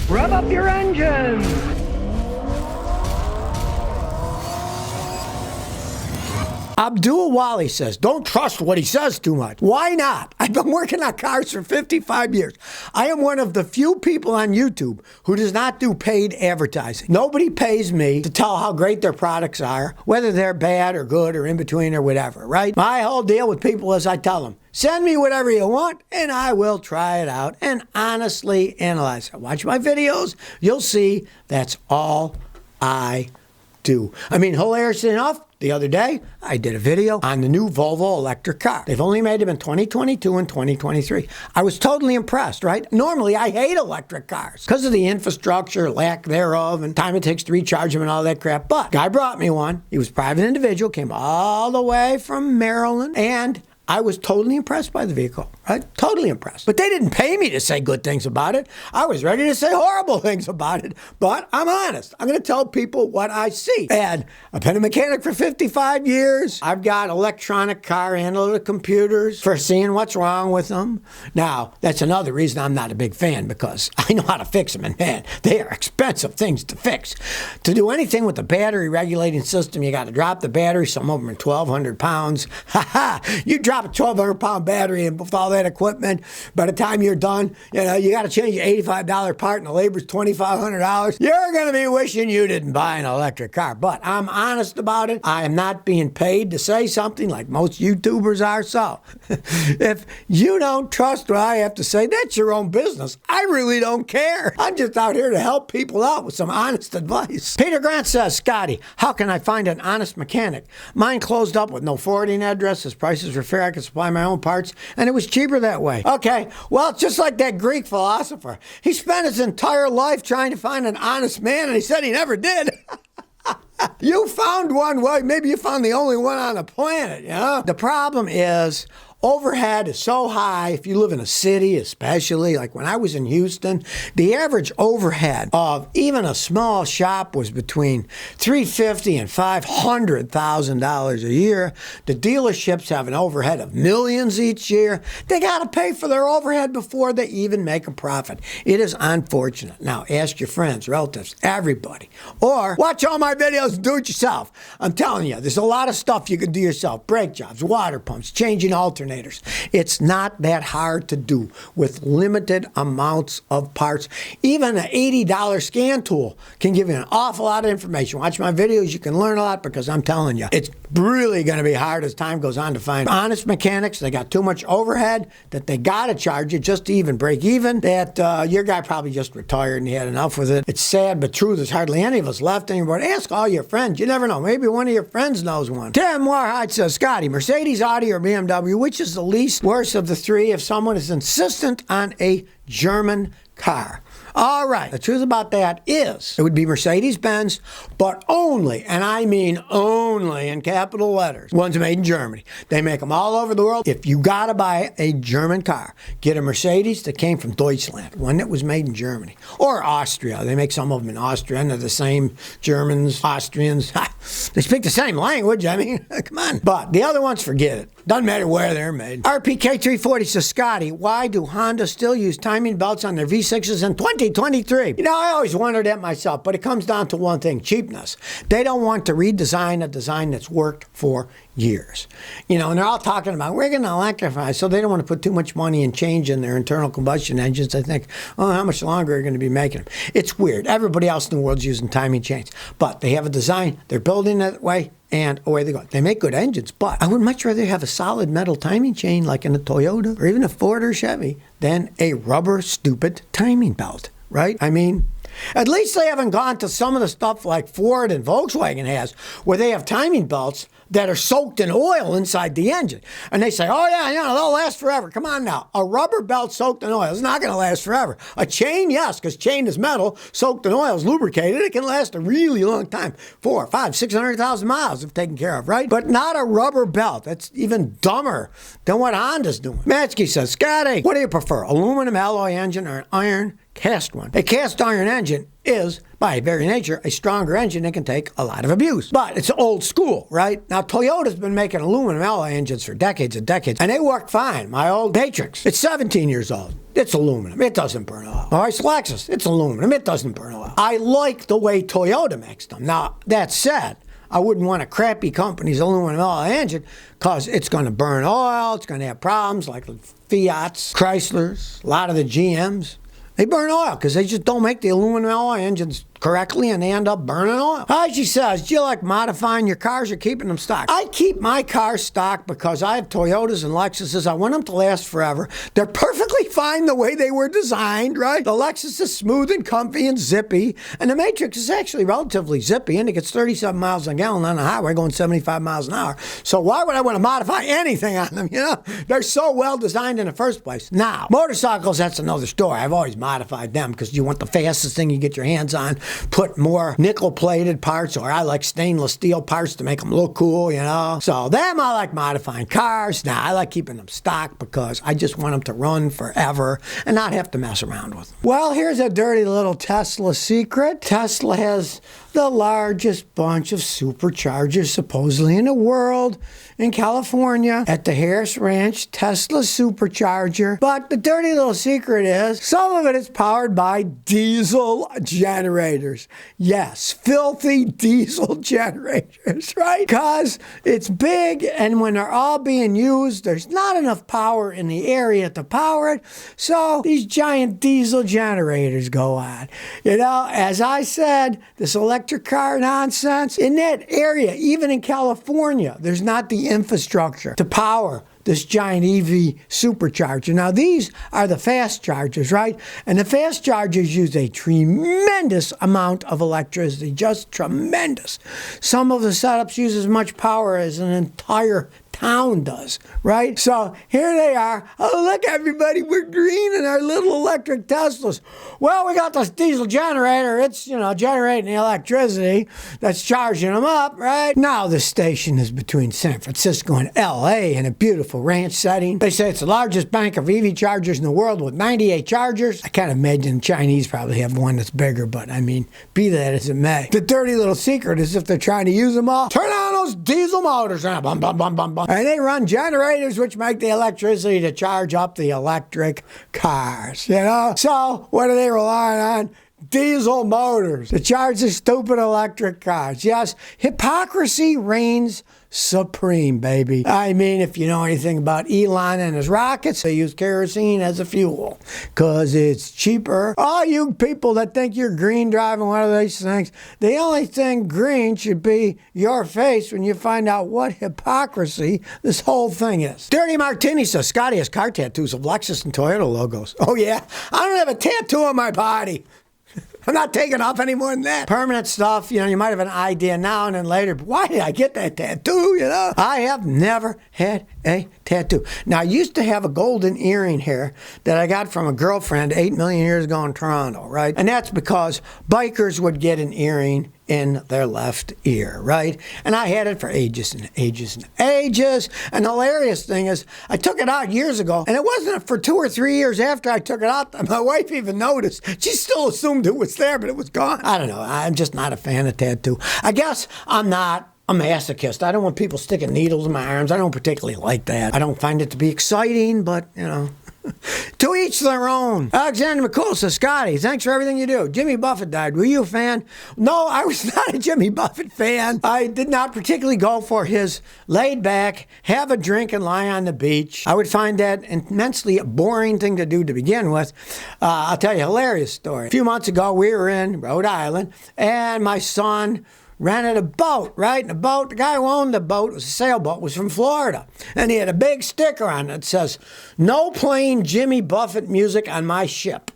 Rev up your engines! Abdul Wali says, don't trust what he says too much. Why not? I've been working on cars for 55 years. I am one of the few people on YouTube who does not do paid advertising. Nobody pays me to tell how great their products are, whether they're bad or good or in between or whatever, right? My whole deal with people is I tell them, send me whatever you want, and I will try it out and honestly analyze it. Watch my videos. You'll see that's all I do. I mean, hilariously enough, the other day, I did a video on the new Volvo electric car. They've only made them in 2022 and 2023. I was totally impressed, right? Normally, I hate electric cars because of the infrastructure, lack thereof, and time it takes to recharge them and all that crap. But guy brought me one. He was a private individual, came all the way from Maryland, and I was totally impressed by the vehicle, right? Totally impressed. But they didn't pay me to say good things about it. I was ready to say horrible things about it. But I'm honest. I'm going to tell people what I see. And I've been a mechanic for 55 years. I've got electronic car analytic computers for seeing what's wrong with them. Now, that's another reason I'm not a big fan, because I know how to fix them. And man, they are expensive things to fix. To do anything with the battery regulating system, you got to drop the battery. Some of them are 1,200 pounds. Ha ha! You drop a 1,200-pound battery and with all that equipment, by the time you're done, you got to change an $85 part and the labor's $2,500. You're going to be wishing you didn't buy an electric car. But I'm honest about it. I am not being paid to say something like most YouTubers are. So if you don't trust what I have to say, that's your own business. I really don't care. I'm just out here to help people out with some honest advice. Peter Grant says, Scotty, how can I find an honest mechanic? Mine closed up with no forwarding address. His prices were fair. I could supply my own parts, and it was cheaper that way. Okay, well, it's just like that Greek philosopher. He spent his entire life trying to find an honest man, and he said he never did. You found one. Well, maybe you found the only one on the planet, The problem is, overhead is so high. If you live in a city, especially, like when I was in Houston, the average overhead of even a small shop was between $350,000 and $500,000 a year. The dealerships have an overhead of millions each year. They got to pay for their overhead before they even make a profit. It is unfortunate. Now, ask your friends, relatives, everybody. Or watch all my videos and do it yourself. I'm telling you, there's a lot of stuff you can do yourself. Brake jobs, water pumps, changing alternators. It's not that hard to do with limited amounts of parts. Even an $80 scan tool can give you an awful lot of information. Watch my videos. You can learn a lot, because I'm telling you, it's really going to be hard as time goes on to find honest mechanics. They got too much overhead that they got to charge you just to even break even. That your guy probably just retired and he had enough with it. It's sad but true. There's hardly any of us left anymore. Ask all your friends. You never know. Maybe one of your friends knows one. Tim Warhite says, Scotty, Mercedes, Audi, or BMW, which is the least worst of the three if someone is insistent on a German car? All right, the truth about that is it would be Mercedes-Benz, but only, and I mean only in capital letters, one's made in Germany. They make them all over the world. If you got to buy a German car, get a Mercedes that came from Deutschland, one that was made in Germany. Or Austria. They make some of them in Austria, and they're the same Germans, Austrians. They speak the same language. I mean, come on. But the other ones, forget it. Doesn't matter where they're made. RPK340 says, Scotty, why do Honda still use timing belts on their V6s in 2023? I always wondered that myself, but it comes down to one thing, cheapness. They don't want to redesign a design that's worked for years. And they're all talking about, we're going to electrify, so they don't want to put too much money and change in their internal combustion engines. They think, how much longer are you going to be making them? It's weird. Everybody else in the world's using timing chains, but they have a design, they're building it that way, and away they go. They make good engines, but I would much rather have a solid metal timing chain like in a Toyota or even a Ford or Chevy than a rubber stupid timing belt, right? I mean, at least they haven't gone to some of the stuff like Ford and Volkswagen has, where they have timing belts that are soaked in oil inside the engine. And they say, oh yeah, they'll last forever. Come on now. A rubber belt soaked in oil is not going to last forever. A chain, yes, because chain is metal, soaked in oil is lubricated. It can last a really long time. 400, 500, 600,000 miles if taken care of, right? But not a rubber belt. That's even dumber than what Honda's doing. Matsky says, Scotty, what do you prefer, aluminum alloy engine or an iron cast one. A cast iron engine is, by very nature, a stronger engine that can take a lot of abuse. But it's old school, right? Now, Toyota's been making aluminum alloy engines for decades and decades, and they work fine. My old Matrix, it's 17 years old. It's aluminum. It doesn't burn oil. My wife's Lexus, it's aluminum. It doesn't burn oil. I like the way Toyota makes them. Now, that said, I wouldn't want a crappy company's aluminum alloy engine because it's going to burn oil. It's going to have problems like Fiat's, Chryslers, a lot of the GMs. They burn oil because they just don't make the aluminum alloy engines correctly and they end up burning oil. She says, do you like modifying your cars or keeping them stock? I keep my cars stock because I have Toyotas and Lexuses. I want them to last forever. They're perfectly fine the way they were designed, right? The Lexus is smooth and comfy and zippy, and the Matrix is actually relatively zippy, and it gets 37 miles a gallon on the highway going 75 miles an hour. So why would I want to modify anything on them, They're so well designed in the first place. Now, motorcycles, that's another story. I've always modified them because you want the fastest thing you get your hands on. Put more nickel-plated parts, or I like stainless steel parts to make them look cool, So them, I like modifying cars. Now, I like keeping them stock because I just want them to run forever and not have to mess around with them. Well, here's a dirty little Tesla secret. Tesla has the largest bunch of superchargers supposedly in the world in California at the Harris Ranch Tesla supercharger. But the dirty little secret is some of it is powered by diesel generators. Yes, filthy diesel generators, right? Because it's big, and when they're all being used, there's not enough power in the area to power it. So these giant diesel generators go on. As I said, this electric car nonsense, in that area, even in California, there's not the infrastructure to power this giant EV supercharger. Now, these are the fast chargers, right? And the fast chargers use a tremendous amount of electricity, just tremendous. Some of the setups use as much power as an entire town does, right? So here they are. Oh, look, everybody, we're green in our little electric Teslas. Well, we got this diesel generator. It's, generating the electricity that's charging them up, right? Now the station is between San Francisco and LA in a beautiful ranch setting. They say it's the largest bank of EV chargers in the world with 98 chargers. I can't imagine the Chinese probably have one that's bigger, but be that as it may. The dirty little secret is if they're trying to use them all, turn on those diesel motors, bum, bum, bum, bum, bum. And they run generators which make the electricity to charge up the electric cars, So what are they relying on? Diesel motors to charge the stupid electric cars. Yes, hypocrisy reigns supreme, baby. If you know anything about Elon and his rockets, they use kerosene as a fuel because it's cheaper. All you people that think you're green driving one of these things, the only thing green should be your face when you find out what hypocrisy this whole thing is. Dirty Martini says Scotty has car tattoos of Lexus and Toyota logos. Oh yeah, I don't have a tattoo on my body. I'm not taking off any more than that. Permanent stuff, you might have an idea now and then later, but why did I get that tattoo, I have never had a tattoo. Now, I used to have a golden earring here that I got from a girlfriend 8 million years ago in Toronto, right? And that's because bikers would get an earring in their left ear, right? And I had it for ages and ages and ages. And the hilarious thing is, I took it out years ago, and it wasn't for 2 or 3 years after I took it out that my wife even noticed. She still assumed it was there, but it was gone. I don't know. I'm just not a fan of tattoo. I guess I'm not a masochist. I don't want people sticking needles in my arms. I don't particularly like that. I don't find it to be exciting, but, to each their own. Alexander McCool says, Scotty, thanks for everything you do. Jimmy Buffett died. Were you a fan? No, I was not a Jimmy Buffett fan. I did not particularly go for his laid back, have a drink and lie on the beach. I would find that an immensely boring thing to do to begin with. I'll tell you a hilarious story. A few months ago, we were in Rhode Island, and my son rented a boat, right? And the guy who owned the boat, it was a sailboat, was from Florida. And he had a big sticker on it that says, "No playing Jimmy Buffett music on my ship."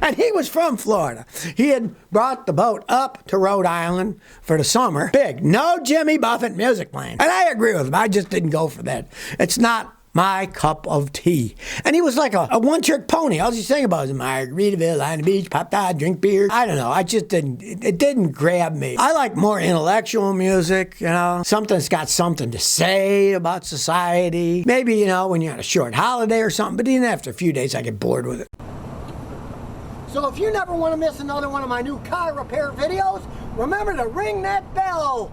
And he was from Florida. He had brought the boat up to Rhode Island for the summer. Big, no Jimmy Buffett music playing. And I agree with him. I just didn't go for that. It's not my cup of tea. And he was like a one-trick pony. All he sang about was Margaritaville, on the beach, pop out, drink beer. I don't know. I just didn't, it didn't grab me. I like more intellectual music, something that's got something to say about society. Maybe, when you're on a short holiday or something, but even after a few days, I get bored with it. So if you never want to miss another one of my new car repair videos, remember to ring that bell.